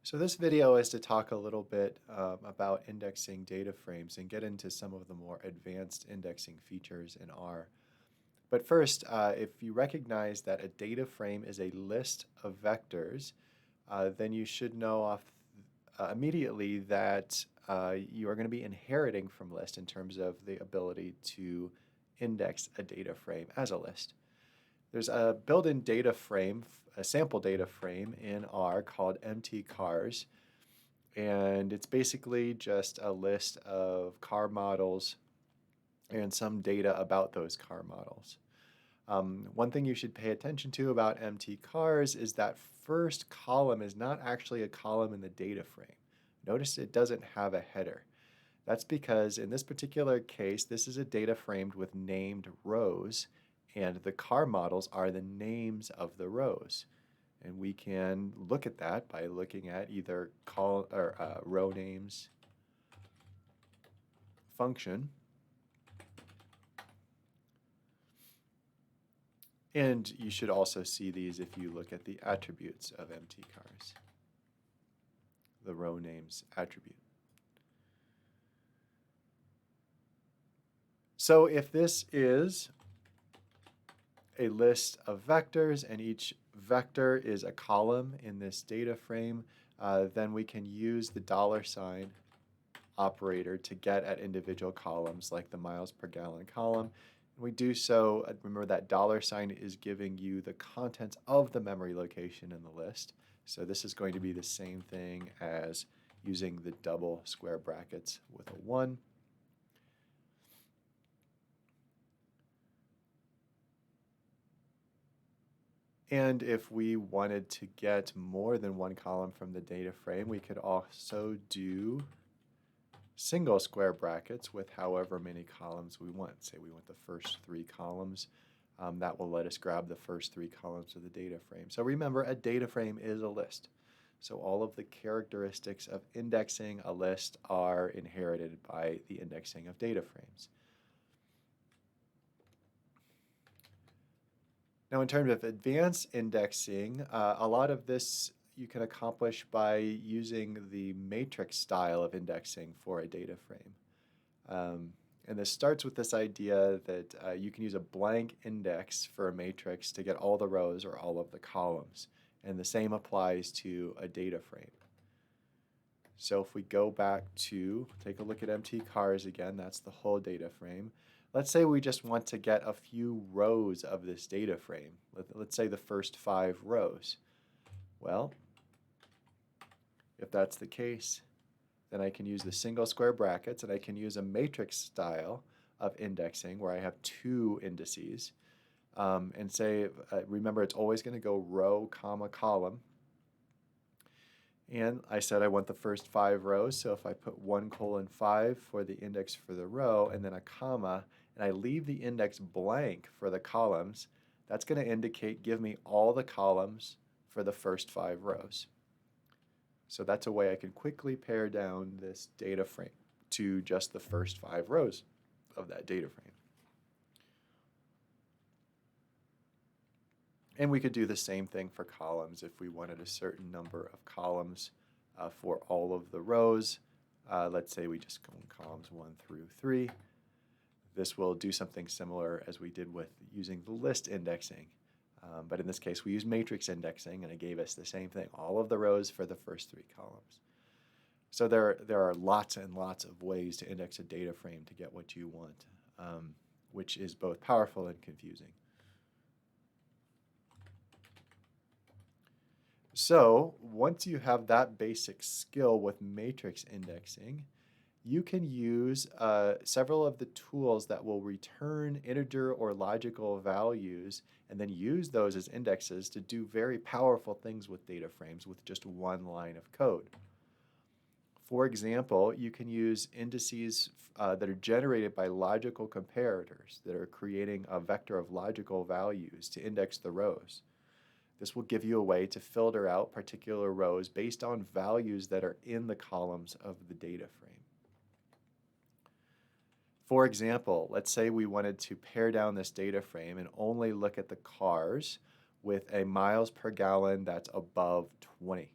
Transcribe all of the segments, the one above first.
So this video is to talk a little bit about indexing data frames and get into some of the more advanced indexing features in R. But first, if you recognize that a data frame is a list of vectors, then you should know immediately that you are going to be inheriting from list in terms of the ability to index a data frame as a list. There's a built-in data frame, a sample data frame in R called mtcars, and it's basically just a list of car models and some data about those car models. One thing you should pay attention to about mtcars is that first column is not actually a column in the data frame. Notice it doesn't have a header. That's because in this particular case, this is a data framed with named rows, and the car models are the names of the rows. And we can look at that by looking at either row names function. And you should also see these if you look at the attributes of mtcars, the row names attribute. So if this is a list of vectors and each vector is a column in this data frame, then we can use the $ operator to get at individual columns like the miles per gallon column. We do so, remember that $ is giving you the contents of the memory location in the list. So this is going to be the same thing as using the double square brackets with a 1. And if we wanted to get more than one column from the data frame, we could also do single square brackets with however many columns we want. Say we want the first 3 columns. That will let us grab the first 3 columns of the data frame. So remember, a data frame is a list. So all of the characteristics of indexing a list are inherited by the indexing of data frames. Now, in terms of advanced indexing, a lot of this you can accomplish by using the matrix style of indexing for a data frame. And this starts with this idea that you can use a blank index for a matrix to get all the rows or all of the columns. And the same applies to a data frame. So if we go back to take a look at mtcars again, that's the whole data frame. Let's say we just want to get a few rows of this data frame. Let's say the first 5 rows. Well, if that's the case, then I can use the single square brackets and I can use a matrix style of indexing where I have 2 indices and say, remember, it's always going to go row, comma, column. And I said I want the first 5 rows, so if I put 1:5 for the index for the row and then a comma, and I leave the index blank for the columns, that's going to indicate give me all the columns for the first 5 rows. So that's a way I can quickly pare down this data frame to just the first 5 rows of that data frame. And we could do the same thing for columns if we wanted a certain number of columns for all of the rows. Let's say we just go in columns 1 through 3. This will do something similar as we did with using the list indexing. But in this case, we use matrix indexing, and it gave us the same thing, all of the rows for the first 3 columns. So there are lots and lots of ways to index a data frame to get what you want, which is both powerful and confusing. So once you have that basic skill with matrix indexing, you can use several of the tools that will return integer or logical values and then use those as indexes to do very powerful things with data frames with just one line of code. For example, you can use indices that are generated by logical comparators that are creating a vector of logical values to index the rows. This will give you a way to filter out particular rows based on values that are in the columns of the data frame. For example, let's say we wanted to pare down this data frame and only look at the cars with a miles per gallon that's above 20.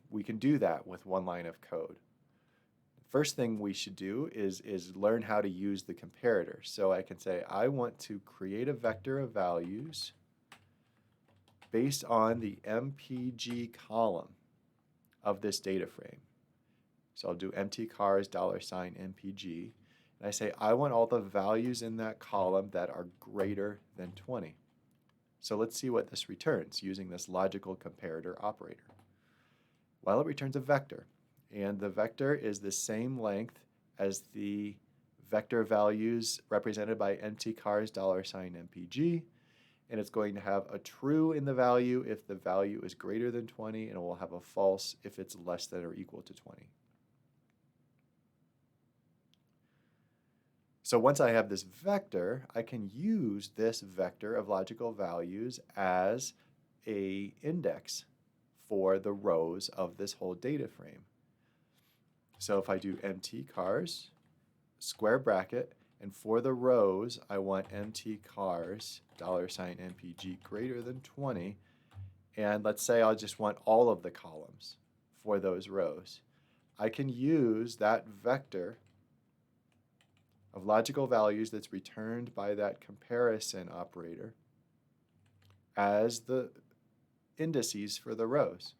We can do that with one line of code. First thing we should do is learn how to use the comparator. So I can say I want to create a vector of values based on the MPG column of this data frame. So I'll do mtcars $MPG, and I say I want all the values in that column that are greater than 20. So let's see what this returns using this logical comparator operator. Well, it returns a vector, and the vector is the same length as the vector values represented by mtcars $MPG, and it's going to have a true in the value if the value is greater than 20, and it will have a false if it's less than or equal to 20. So once I have this vector, I can use this vector of logical values as an index for the rows of this whole data frame. So if I do mtcars, square bracket, and for the rows, I want mtcars $MPG greater than 20, and let's say I just want all of the columns for those rows. I can use that vector of logical values that's returned by that comparison operator as the indices for the rows.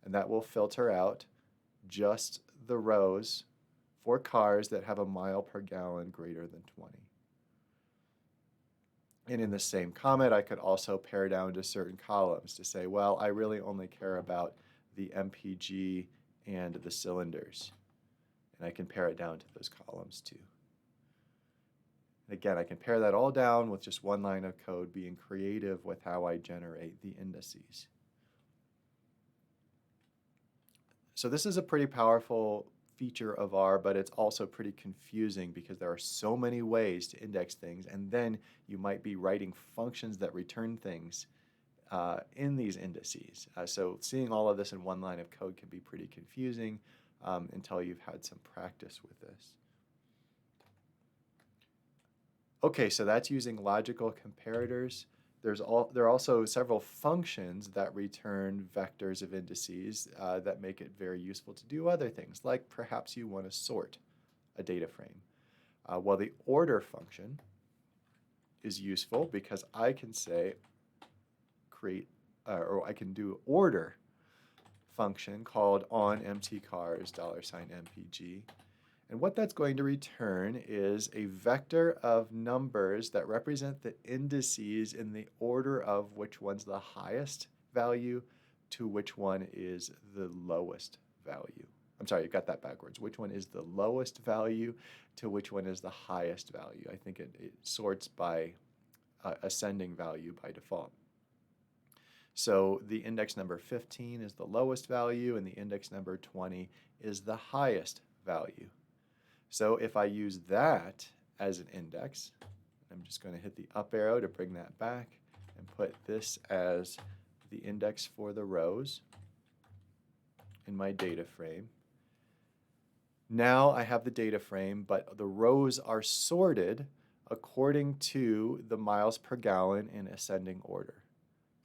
And that will filter out just the rows for cars that have a mile per gallon greater than 20. And in the same comment, I could also pare down to certain columns to say, well, I really only care about the MPG and the cylinders. And I can pare it down to those columns too. And again, I can pare that all down with just one line of code, being creative with how I generate the indices. So this is a pretty powerful feature of R, but it's also pretty confusing because there are so many ways to index things, and then you might be writing functions that return things in these indices. So seeing all of this in one line of code can be pretty confusing until you've had some practice with this. Okay, so that's using logical comparators. There are also several functions that return vectors of indices that make it very useful to do other things, like perhaps you want to sort a data frame. Well, the order function is useful because I can say or I can do order function called on mtcars $MPG. And what that's going to return is a vector of numbers that represent the indices in the order of which one's the highest value to which one is the lowest value. I'm sorry, you got that backwards. Which one is the lowest value to which one is the highest value. I think it sorts by ascending value by default. So the index number 15 is the lowest value, and the index number 20 is the highest value. So if I use that as an index, I'm just going to hit the up arrow to bring that back and put this as the index for the rows in my data frame. Now I have the data frame, but the rows are sorted according to the miles per gallon in ascending order.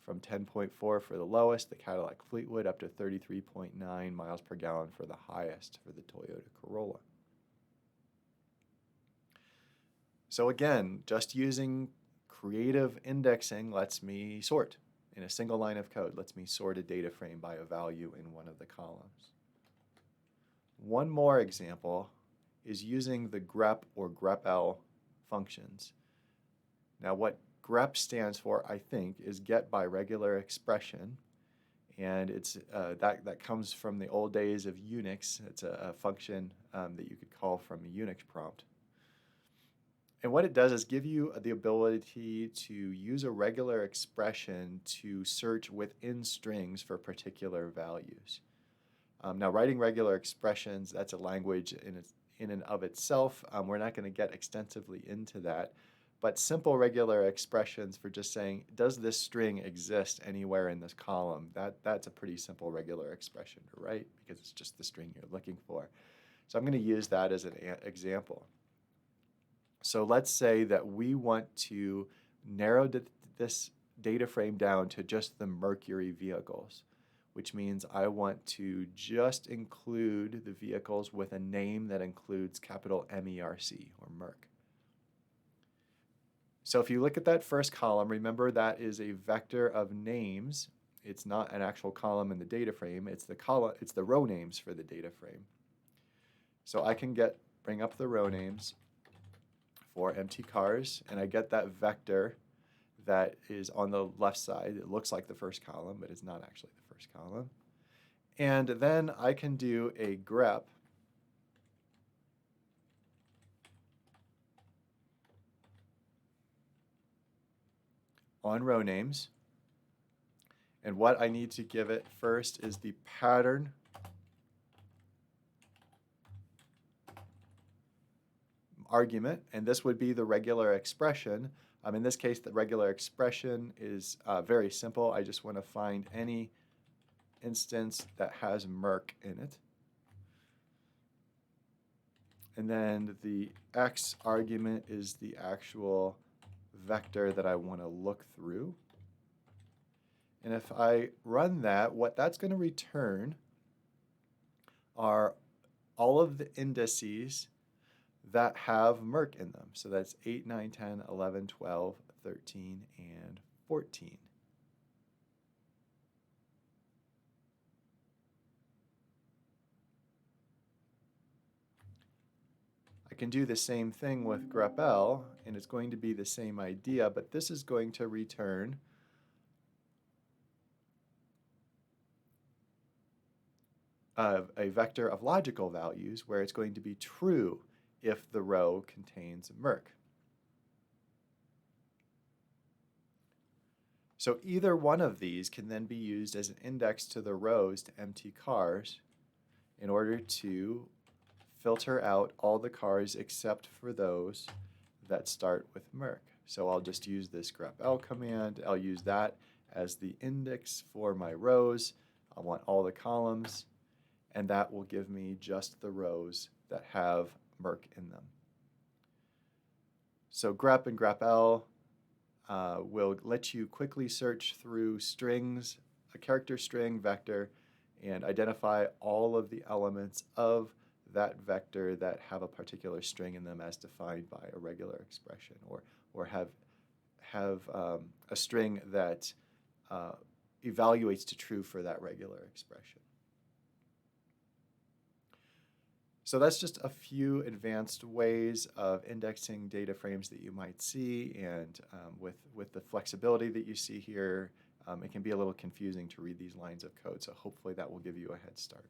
From 10.4 for the lowest, the Cadillac Fleetwood, up to 33.9 miles per gallon for the highest for the Toyota Corolla. So again, just using creative indexing lets me sort. In a single line of code, lets me sort a data frame by a value in one of the columns. One more example is using the grep or grepl functions. Now what grep stands for, I think, is get by regular expression. And it's that comes from the old days of Unix. It's a function that you could call from a Unix prompt. And what it does is give you the ability to use a regular expression to search within strings for particular values. Now, writing regular expressions, that's a language in and of itself. We're not going to get extensively into that. But simple regular expressions for just saying, does this string exist anywhere in this column? That's a pretty simple regular expression to write because it's just the string you're looking for. So I'm going to use that as an example. So let's say that we want to narrow this data frame down to just the Mercury vehicles. which means I want to just include the vehicles with a name that includes capital MERC, or Merc. So if you look at that first column, remember that is a vector of names. It's not an actual column in the data frame. It's the row names for the data frame. So I can bring up the row names for empty cars, and I get that vector that is on the left side. It looks like the first column, but it's not actually the first column. And then I can do a grep on row names. And what I need to give it first is the pattern argument, and this would be the regular expression. In this case, the regular expression is very simple. I just want to find any instance that has Merc in it. And then the X argument is the actual vector that I want to look through. And if I run that, what that's going to return are all of the indices that have Merc in them. So that's 8, 9, 10, 11, 12, 13, and 14. I can do the same thing with grepl, and it's going to be the same idea, but this is going to return a vector of logical values where it's going to be true if the row contains Merc. So either one of these can then be used as an index to the rows to empty cars in order to filter out all the cars except for those that start with Merc. So I'll just use this grepl command. I'll use that as the index for my rows. I want all the columns, and that will give me just the rows that have Merc in them. So grep and grepl will let you quickly search through strings, a character string vector, and identify all of the elements of that vector that have a particular string in them as defined by a regular expression, or have a string that evaluates to true for that regular expression. So that's just a few advanced ways of indexing data frames that you might see, and with the flexibility that you see here, it can be a little confusing to read these lines of code, so hopefully that will give you a head start.